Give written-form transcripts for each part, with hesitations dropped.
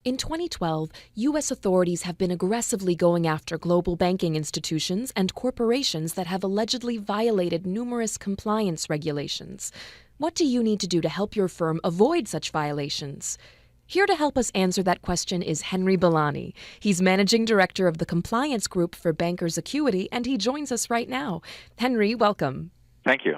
In 2012, U.S. authorities have been aggressively going after global banking institutions and corporations that have allegedly violated numerous compliance regulations. What do you need to do to help your firm avoid such violations? Here to help us answer that question is Henry Bellani. He's managing director of the compliance group for BankersAccuity, and he joins us right now. Henry, welcome. Thank you.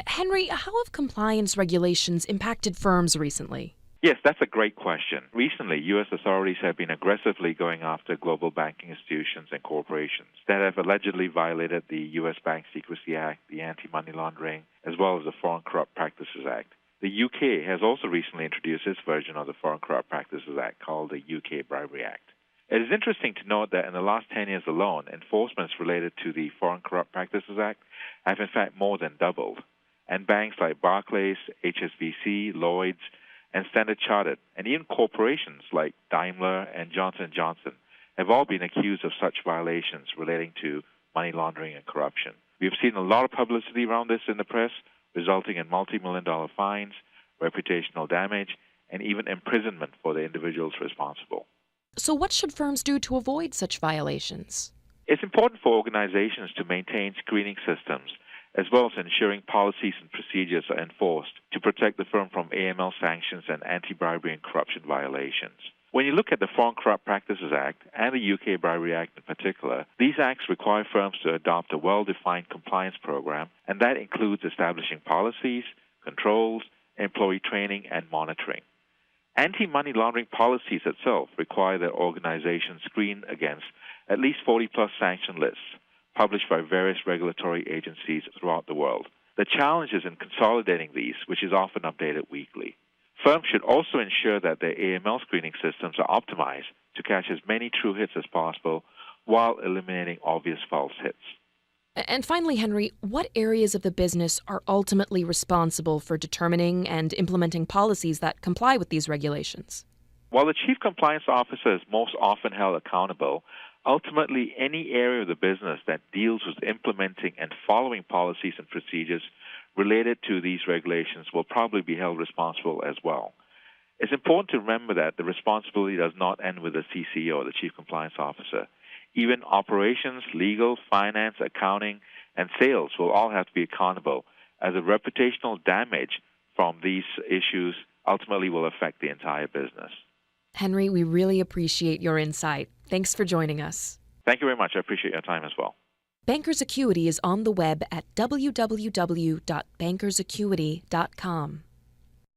Henry, how have compliance regulations impacted firms recently? Yes, that's a great question. Recently, U.S. authorities have been aggressively going after global banking institutions and corporations that have allegedly violated the U.S. Bank Secrecy Act, the Anti-Money Laundering, as well as the Foreign Corrupt Practices Act. The U.K. has also recently introduced its version of the Foreign Corrupt Practices Act called the U.K. Bribery Act. It is interesting to note that in the last 10 years alone, enforcements related to the Foreign Corrupt Practices Act have in fact more than doubled. And banks like Barclays, HSBC, Lloyds, and Standard Chartered, and even corporations like Daimler and Johnson & Johnson have all been accused of such violations relating to money laundering and corruption. We have seen a lot of publicity around this in the press, resulting in multi-million-dollar fines, reputational damage, and even imprisonment for the individuals responsible. So what should firms do to avoid such violations? It's important for organizations to maintain screening systems, as well as ensuring policies and procedures are enforced to protect the firm from AML sanctions and anti-bribery and corruption violations. When you look at the Foreign Corrupt Practices Act and the UK Bribery Act in particular, these acts require firms to adopt a well-defined compliance program, and that includes establishing policies, controls, employee training, and monitoring. Anti-money laundering policies itself require that organizations screen against at least 40-plus sanction lists published by various regulatory agencies throughout the world. The challenge is in consolidating these, which is often updated weekly. Firms should also ensure that their AML screening systems are optimized to catch as many true hits as possible while eliminating obvious false hits. And finally, Henry, what areas of the business are ultimately responsible for determining and implementing policies that comply with these regulations? While the Chief Compliance Officer is most often held accountable, ultimately any area of the business that deals with implementing and following policies and procedures related to these regulations will probably be held responsible as well. It's important to remember that the responsibility does not end with the CCO, the Chief Compliance Officer. Even operations, legal, finance, accounting, and sales will all have to be accountable, as the reputational damage from these issues ultimately will affect the entire business. Henry, we really appreciate your insight. Thanks for joining us. Thank you very much. I appreciate your time as well. BankersAccuity is on the web at www.BankersAccuity.com.